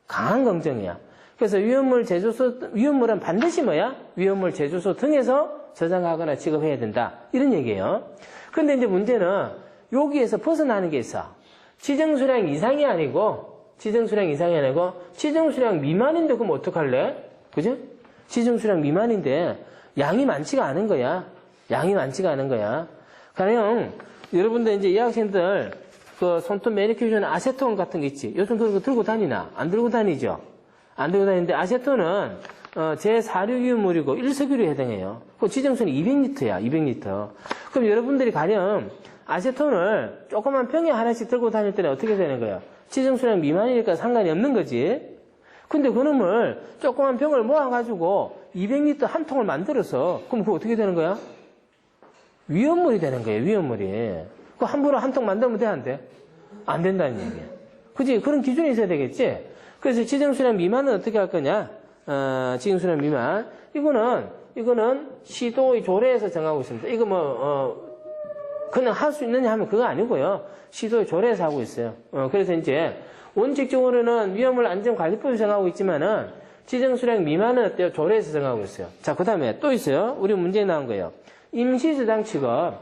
강한 긍정이야. 그래서 위험물은 반드시 뭐야? 위험물 제조소 등에서 저장하거나 취급해야 된다. 이런 얘기예요. 근데 이제 문제는 여기에서 벗어나는 게 있어. 지정수량 이상이 아니고 지정수량 미만인데 그럼 어떡할래? 그죠? 지정수량 미만인데 양이 많지가 않은 거야. 가령 여러분들 이제 이 학생들 그 손톱 매니큐어는 아세톤 같은 거 있지. 요즘 그런 거 들고 다니나? 안 들고 다니죠? 안 들고 다니는데 아세톤은 제4류유물이고 1석유류에 해당해요. 그 지정수는 200리터야, 200리터. 그럼 여러분들이 가령 아세톤을 조그만 병에 하나씩 들고 다닐 때는 어떻게 되는 거예요? 지정수량 미만이니까 상관이 없는 거지. 근데 그놈을 조그만 병을 모아가지고 200리터 한 통을 만들어서 그럼 그거 어떻게 되는 거야? 위험물이 되는 거예요, 위험물이. 그 함부로 한 통 만들면 돼, 안 돼? 안 된다는 얘기야. 그지? 그런 기준이 있어야 되겠지? 그래서 지정수량 미만은 어떻게 할 거냐? 지정수량 미만. 이거는 시도의 조례에서 정하고 있습니다. 이거 그냥 할 수 있느냐 하면 그거 아니고요. 시도의 조례에서 하고 있어요. 그래서 이제 원칙적으로는 위험물 안전관리법이 정하고 있지만은 지정수량 미만은 어때요? 조례에서 정하고 있어요. 자, 그 다음에 또 있어요. 우리 문제에 나온 거예요. 임시저장 취급.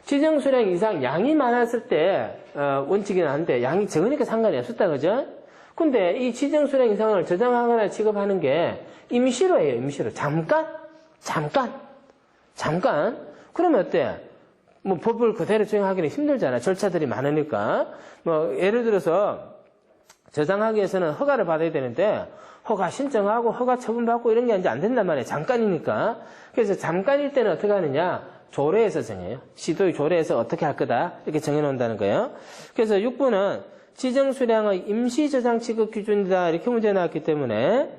지정수량 이상 양이 많았을 때 원칙이긴 한데 양이 적으니까 상관이 없었다, 그죠? 근데 이 지정수량 이상을 저장하거나 취급하는 게 임시로 해요, 임시로. 잠깐. 그러면 어때? 법을 그대로 수행하기는 힘들잖아. 절차들이 많으니까. 예를 들어서 저장하기 위해서는 허가를 받아야 되는데 허가 신청하고 허가 처분받고 이런 게 이제 안 된단 말이에요. 잠깐이니까. 그래서 잠깐일 때는 어떻게 하느냐? 조례에서 정해요. 시도의 조례에서 어떻게 할 거다. 이렇게 정해놓는다는 거예요. 그래서 6번은 지정수량의 임시저장 취급 기준이다. 이렇게 문제 나왔기 때문에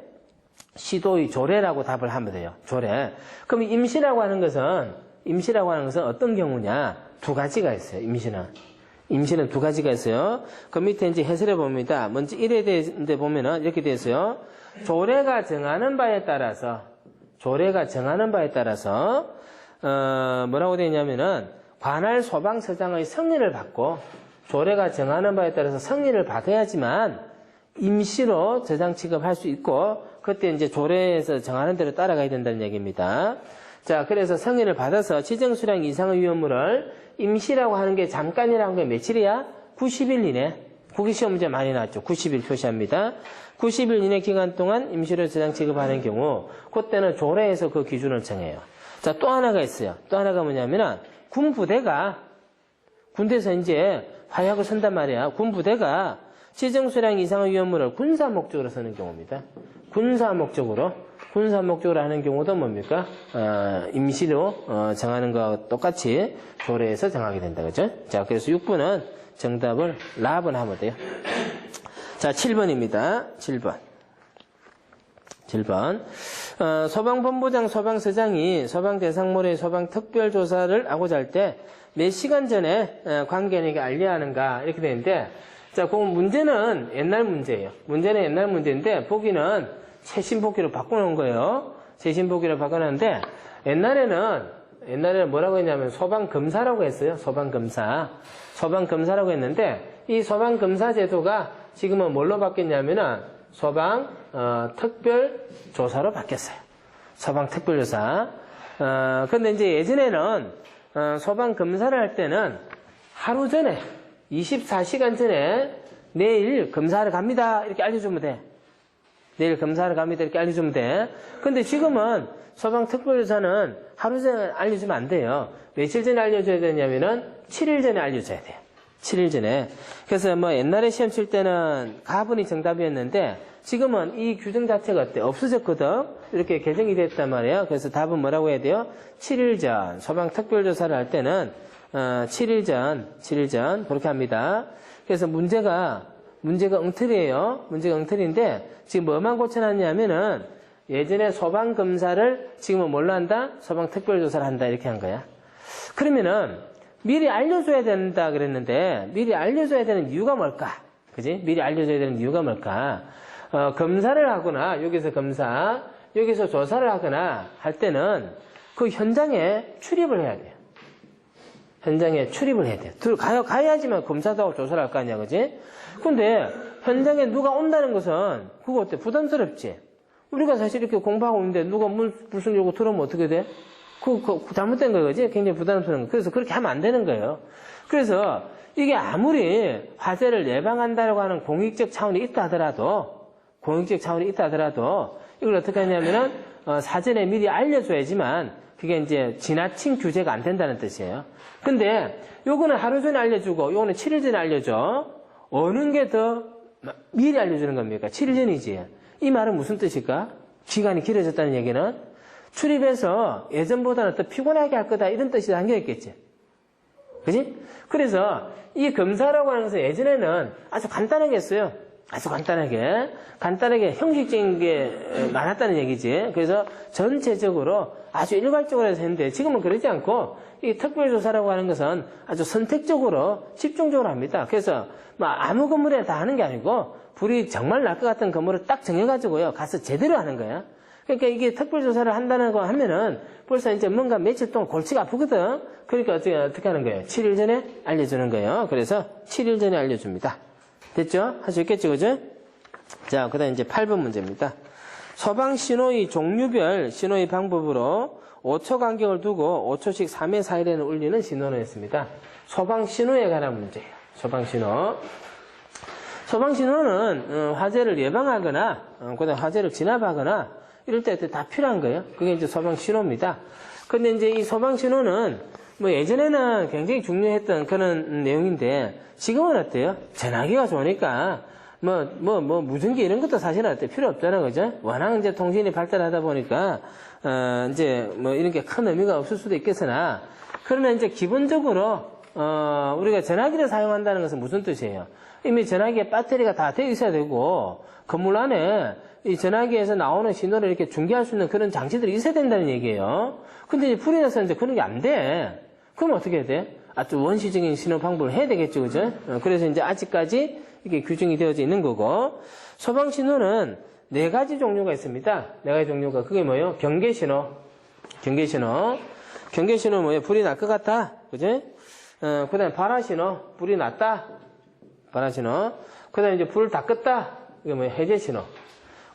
시도의 조례라고 답을 하면 돼요. 조례. 그럼 임시라고 하는 것은 어떤 경우냐? 두 가지가 있어요. 임시는 두 가지가 있어요. 그 밑에 이제 해설해 봅니다. 먼저 1에 대해 보면은 이렇게 되어 있어요. 조례가 정하는 바에 따라서 뭐라고 되어 있냐면은 관할 소방서장의 승인을 받고 조례가 정하는 바에 따라서 승인을 받아야지만 임시로 저장 취급할 수 있고 그때 이제 조례에서 정하는 대로 따라가야 된다는 얘기입니다. 자, 그래서 승인을 받아서 지정수량 이상의 위험물을 임시라고 하는 게 잠깐이라는 게 며칠이야? 90일 이내. 국기시험 문제 많이 나왔죠. 90일 표시합니다. 90일 이내 기간 동안 임시로 저장 취급하는 경우 그때는 조례에서 그 기준을 정해요. 자, 또 하나가 있어요. 또 하나가 뭐냐면은 군부대가 군대에서 이제 화약을 쓴단 말이야. 군부대가 지정수량 이상의 위험물을 군사 목적으로 쓰는 경우입니다. 군사 목적으로 하는 경우도 뭡니까? 임시로 정하는 거와 똑같이 조례에서 정하게 된다. 그죠? 자, 그래서 6번은 정답을 랍은 하면 돼요. 자, 7번입니다. 7번. 소방본부장, 소방서장이 소방대상물의 소방특별조사를 하고자 할 때 몇 시간 전에 관계인에게 알려야 하는가 이렇게 되는데 자, 그 문제는 옛날 문제예요. 문제는 옛날 문제인데 보기는 최신 보기로 바꿔놓은 거예요. 최신 보기로 바꿔놨는데 옛날에는 뭐라고 했냐면 소방검사라고 했어요. 소방검사라고 했는데 이 소방검사 제도가 지금은 뭘로 바뀌었냐면은 소방특별조사로 바뀌었어요. 소방특별조사. 근데 이제 예전에는 소방검사를 할 때는 하루 전에 24시간 전에 내일 검사를 갑니다. 이렇게 알려주면 돼. 내일 검사를 갑니다. 이렇게 알려주면 돼. 근데 지금은 소방특별조사는 하루 전에 알려주면 안 돼요. 며칠 전에 알려줘야 되냐면은 7일 전에 알려줘야 돼요. 7일 전에. 그래서 옛날에 시험 칠 때는 가분이 정답이었는데 지금은 이 규정 자체가 어때? 없어졌거든? 이렇게 개정이 됐단 말이에요. 그래서 답은 뭐라고 해야 돼요? 7일 전. 소방특별조사를 할 때는 7일 전 그렇게 합니다. 그래서 문제가 엉터리예요. 문제가 엉터리인데 지금 뭐만 고쳐놨냐면은 예전에 소방검사를 지금은 뭘로 한다? 소방특별조사를 한다 이렇게 한 거야. 그러면은 미리 알려줘야 된다 그랬는데 미리 알려줘야 되는 이유가 뭘까? 그지? 미리 알려줘야 되는 이유가 뭘까? 검사를 하거나 여기서 조사를 하거나 할 때는 그 현장에 출입을 해야 돼요. 가야지만 검사도 하고 조사를 할 거 아니야, 그지? 근데 현장에 누가 온다는 것은 그거 어때? 부담스럽지? 우리가 사실 이렇게 공부하고 있는데 누가 불쑥 열고 들어오면 어떻게 돼? 그거 잘못된 거예요, 그지? 굉장히 부담스러운 거. 그래서 그렇게 하면 안 되는 거예요. 그래서 이게 아무리 화재를 예방한다고 하는 공익적 차원이 있다 하더라도 이걸 어떻게 하냐면은 사전에 미리 알려줘야지만 그게 이제 지나친 규제가 안 된다는 뜻이에요. 근데 요거는 하루 전에 알려주고 요거는 7일 전에 알려줘. 어느 게 더 미리 알려주는 겁니까? 7일 전이지. 이 말은 무슨 뜻일까? 기간이 길어졌다는 얘기는 출입해서 예전보다는 더 피곤하게 할 거다 이런 뜻이 담겨있겠지. 그지? 그래서 이 검사라고 하는 것은 예전에는 아주 간단하게 했어요. 아주 간단하게 형식적인 게 많았다는 얘기지. 그래서 전체적으로 아주 일괄적으로 해서 했는데 지금은 그러지 않고 이 특별조사라고 하는 것은 아주 선택적으로 집중적으로 합니다. 그래서 뭐 아무 건물에 다 하는 게 아니고 불이 정말 날 것 같은 건물을 딱 정해가지고요. 가서 제대로 하는 거야. 그러니까 이게 특별조사를 한다는 거 하면은 벌써 이제 뭔가 며칠 동안 골치가 아프거든. 그러니까 어떻게 하는 거예요? 7일 전에 알려주는 거예요. 그래서 7일 전에 알려줍니다. 됐죠? 할 수 있겠죠, 그죠? 자, 그 다음 이제 8번 문제입니다. 소방 신호의 종류별 신호의 방법으로 5초 간격을 두고 5초씩 3회 4일에는 울리는 신호를 했습니다. 소방 신호에 관한 문제예요. 소방 신호. 소방 신호는 화재를 예방하거나, 그다음 화재를 진압하거나 이럴 때 다 필요한 거예요. 그게 이제 소방 신호입니다. 근데 이제 이 소방 신호는 뭐 예전에는 굉장히 중요했던 그런 내용인데 지금은 어때요? 전화기가 좋으니까 무전기 이런 것도 사실은 어때 필요 없잖아, 그죠? 워낙 이제 통신이 발달하다 보니까 이제 뭐 이런 게 큰 의미가 없을 수도 있겠으나 그러나 이제 기본적으로 우리가 전화기를 사용한다는 것은 무슨 뜻이에요? 이미 전화기에 배터리가 다 되어 있어야 되고 건물 안에 이 전화기에서 나오는 신호를 이렇게 중계할 수 있는 그런 장치들이 있어야 된다는 얘기예요. 근데 이제 불이 나서 이제 그런 게 안 돼. 그럼 어떻게 해야 돼? 아주 원시적인 신호 방법을 해야 되겠죠, 그죠? 그래서 이제 아직까지 이게 규정이 되어져 있는 거고, 소방 신호는 4가지 종류가 있습니다. 4가지 종류가. 그게 뭐예요? 경계신호. 경계신호 뭐예요? 불이 날 것 같다. 그죠? 그 다음에 발화신호. 불이 났다. 발화신호. 그 다음에 이제 불을 다 껐다. 이게 뭐예요? 해제신호.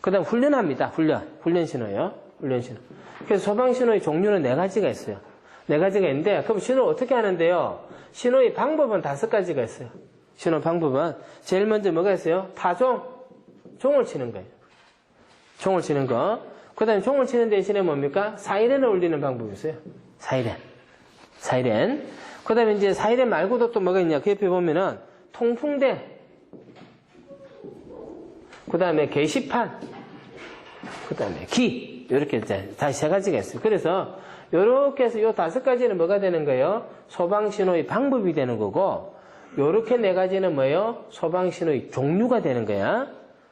그 다음 훈련합니다. 훈련신호예요. 훈련신호. 그래서 소방신호의 종류는 4가지가 있어요. 4가지가 있는데, 그럼 신호를 어떻게 하는데요? 신호의 방법은 5가지가 있어요. 신호 방법은. 제일 먼저 뭐가 있어요? 타종. 종을 치는 거예요. 종을 치는 거. 그 다음에 종을 치는 대신에 뭡니까? 사이렌을 울리는 방법이 있어요. 사이렌. 그 다음에 이제 사이렌 말고도 또 뭐가 있냐? 그 옆에 보면은 통풍대. 그 다음에 게시판. 그 다음에 기. 이렇게 이제 다시 3가지가 있어요. 그래서 요렇게 해서 요 5가지는 뭐가 되는 거예요? 소방신호의 방법이 되는 거고, 요렇게 4가지는 뭐예요? 소방신호의 종류가 되는 거야.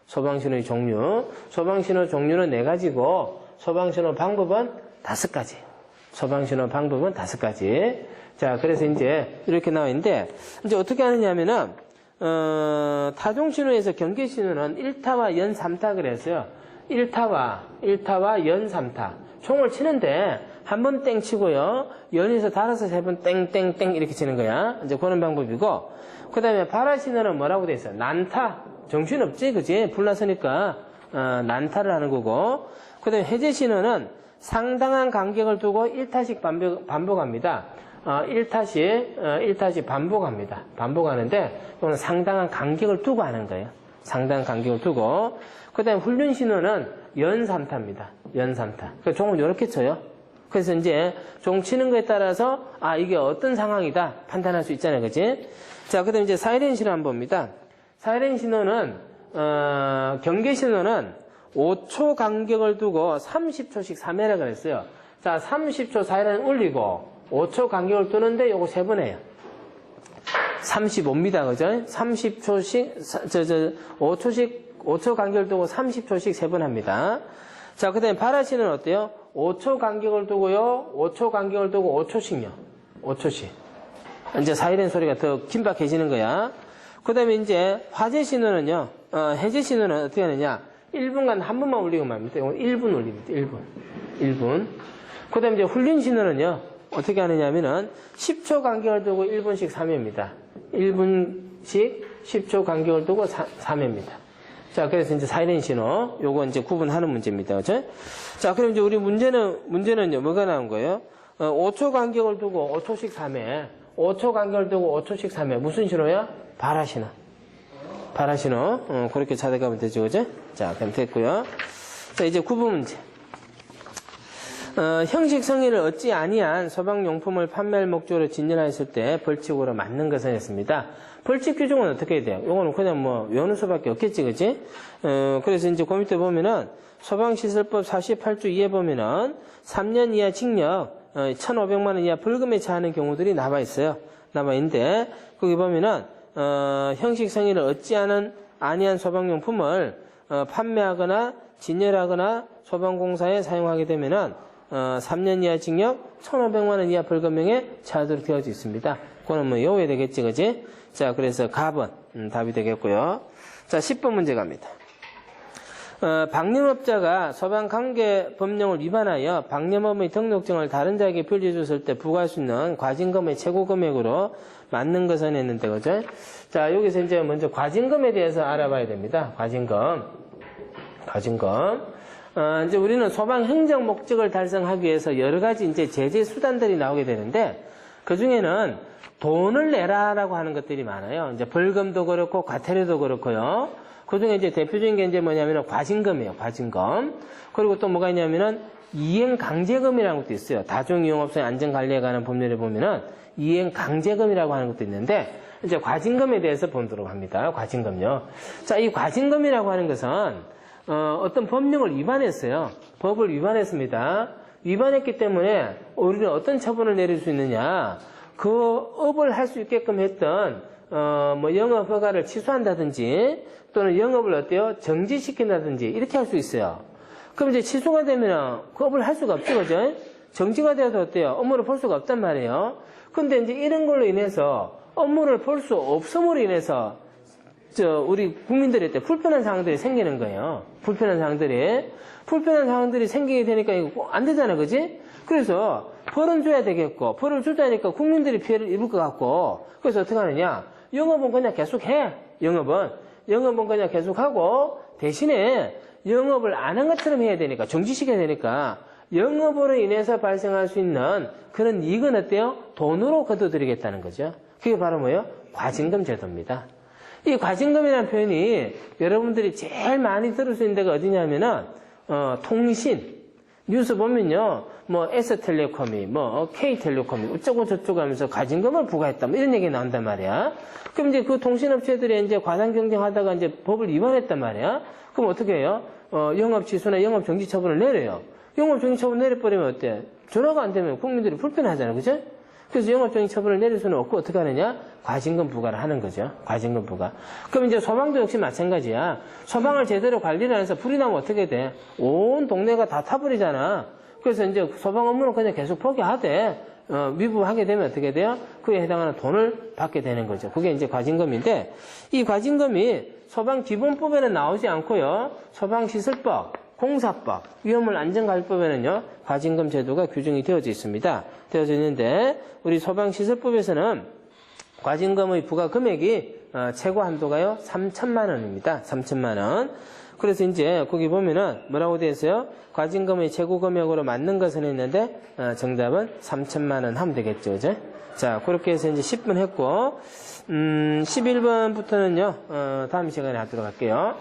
소방신호의 종류. 소방신호 종류는 4가지고, 소방신호 방법은 5가지. 소방신호 방법은 5가지. 자, 그래서 이제 이렇게 나와 있는데, 이제 어떻게 하느냐면은, 타종신호에서 경계신호는 1타와 연 3타 그랬어요. 1타와 연 3타. 총을 치는데, 한 번 땡 치고요. 연에서 달아서 3번 땡땡땡 이렇게 치는 거야. 이제 그런 방법이고. 그 다음에 발화신호는 뭐라고 돼 있어요? 난타. 정신없지, 그지? 불났으니까, 난타를 하는 거고. 그 다음에 해제신호는 상당한 간격을 두고 1타씩 반복합니다. 1타씩 반복합니다. 반복하는데, 이거는 상당한 간격을 두고 하는 거예요. 상당한 간격을 두고. 그 다음에 훈련신호는 연 3타입니다. 연 3타. 그러니까 종을 이렇게 쳐요. 그래서 이제 종 치는 거에 따라서 이게 어떤 상황이다 판단할 수 있잖아요, 그치? 자, 그다음 이제 사이렌 신호 한번 봅니다. 사이렌 신호는 경계 신호는 5초 간격을 두고 30초씩 3회라 그랬어요. 자, 30초 사이렌 울리고 5초 간격을 두는데 요거 3번 해요. 35입니다, 그죠? 30초씩 5초 간격을 두고 30초씩 3번 합니다. 자, 그 다음에 발화신호는 어때요? 5초 간격을 두고요. 5초 간격을 두고 5초씩요. 5초씩. 이제 사이렌 소리가 더 긴박해지는 거야. 그 다음에 이제 화재 신호는요. 해제 신호는 어떻게 하느냐. 1분간 한 번만 울리고 말입니다. 1분 울립니다. 1분. 그 다음에 이제 훈련 신호는요. 어떻게 하느냐면은 10초 간격을 두고 1분씩 3회입니다. 1분씩 10초 간격을 두고 3회입니다. 자, 그래서 이제 사이렌 신호, 요거 이제 구분하는 문제입니다. 그죠? 자, 그럼 이제 우리 문제는요, 뭐가 나온 거예요? 5초 간격을 두고 5초씩 3회. 5초 간격을 두고 5초씩 3회. 무슨 신호야? 발화신호. 그렇게 찾아가면 되죠. 그죠? 자, 그럼 됐고요. 자, 이제 구분 문제. 형식 성의를 얻지 아니한 소방용품을 판매할 목적으로 진열하였을 때 벌칙으로 맞는 것은 했습니다. 벌칙 규정은 어떻게 해야 돼요? 요거는 그냥 뭐 외우는 수밖에 없겠지, 그지? 그래서 이제 그 밑에 보면은 소방시설법 48조 2에 보면은 3년 이하 징역, 1,500만 원 이하 벌금에 처하는 경우들이 남아 있어요. 남아 있는데 거기 보면은 형식 성의를 얻지 않은 아니한 소방용품을 판매하거나 진열하거나 소방공사에 사용하게 되면은 3년 이하 징역, 1,500만 원 이하 벌금형에 처하도록 되어져 있습니다. 그거는 뭐 외워야 되겠지, 그지? 자, 그래서 갑은 답이 되겠고요. 자, 10번 문제 갑니다. 방림업자가 소방관계법령을 위반하여 방림업의 등록증을 다른 자에게 빌려줬을 때 부과할 수 있는 과징금의 최고 금액으로 맞는 것은 했는데, 그죠? 자, 여기서 이제 먼저 과징금에 대해서 알아봐야 됩니다. 과징금. 이제 우리는 소방 행정 목적을 달성하기 위해서 여러 가지 이제 제재 수단들이 나오게 되는데, 그 중에는 돈을 내라라고 하는 것들이 많아요. 이제 벌금도 그렇고, 과태료도 그렇고요. 그 중에 이제 대표적인 게 이제 뭐냐면은 과징금이에요. 과징금. 그리고 또 뭐가 있냐면은 이행강제금이라는 것도 있어요. 다중이용업소의 안전관리에 관한 법률에 보면은 이행강제금이라고 하는 것도 있는데, 이제 과징금에 대해서 보도록 합니다. 과징금요. 자, 이 과징금이라고 하는 것은 어떤 법령을 위반했어요. 법을 위반했습니다. 위반했기 때문에 우리는 어떤 처분을 내릴 수 있느냐? 그 업을 할 수 있게끔 했던 뭐 영업 허가를 취소한다든지 또는 영업을 어때요? 정지시킨다든지 이렇게 할 수 있어요. 그럼 이제 취소가 되면 그 업을 할 수가 없죠, 그죠? 정지가 되어도 어때요? 업무를 볼 수가 없단 말이에요. 근데 이제 이런 걸로 인해서 업무를 볼 수 없음으로 인해서 우리 국민들한테 불편한 상황들이 생기는 거예요. 불편한 상황들이 생기게 되니까 이거 안 되잖아, 그지? 그래서 벌은 줘야 되겠고, 벌을 주자니까 국민들이 피해를 입을 것 같고, 그래서 어떻게 하느냐? 영업은 그냥 계속해. 영업은 그냥 계속하고, 대신에 영업을 안 한 것처럼 해야 되니까, 정지시켜야 되니까, 영업으로 인해서 발생할 수 있는 그런 이익은 어때요? 돈으로 거둬들이겠다는 거죠. 그게 바로 뭐예요? 과징금 제도입니다. 이 과징금이라는 표현이 여러분들이 제일 많이 들을 수 있는 데가 어디냐면은, 통신. 뉴스 보면요, 뭐, S텔레콤이, 뭐, K텔레콤이, 어쩌고 저쩌고 하면서 과징금을 부과했다. 뭐, 이런 얘기가 나온단 말이야. 그럼 이제 그 통신업체들이 이제 과당 경쟁하다가 이제 법을 위반했단 말이야. 그럼 어떻게 해요? 영업 취소나 영업 정지 처분을 내려요. 영업 정지 처분 내려버리면 어때? 전화가 안 되면 국민들이 불편하잖아. 그죠? 그래서 영업정지 처분을 내릴 수는 없고 어떻게 하느냐? 과징금 부과를 하는 거죠. 과징금 부과. 그럼 이제 소방도 역시 마찬가지야. 소방을 제대로 관리를 안 해서 불이 나면 어떻게 돼? 온 동네가 다 타버리잖아. 그래서 이제 소방 업무는 그냥 계속 포기하되 위부하게 되면 어떻게 돼요? 그에 해당하는 돈을 받게 되는 거죠. 그게 이제 과징금인데 이 과징금이 소방기본법에는 나오지 않고요. 소방시설법, 공사법, 위험물 안전관리법에는요, 과징금 제도가 규정이 되어져 있습니다. 되어져 있는데, 우리 소방시설법에서는 과징금의 부과 금액이 최고 한도가요, 3천만 원입니다. 3천만 원. 그래서 이제 거기 보면은 뭐라고 되어 있어요? 과징금의 최고 금액으로 맞는 것은 있는데, 정답은 3천만 원 하면 되겠죠, 그죠? 자, 그렇게 해서 이제 10분 했고, 11번부터는요, 다음 시간에 하도록 할게요.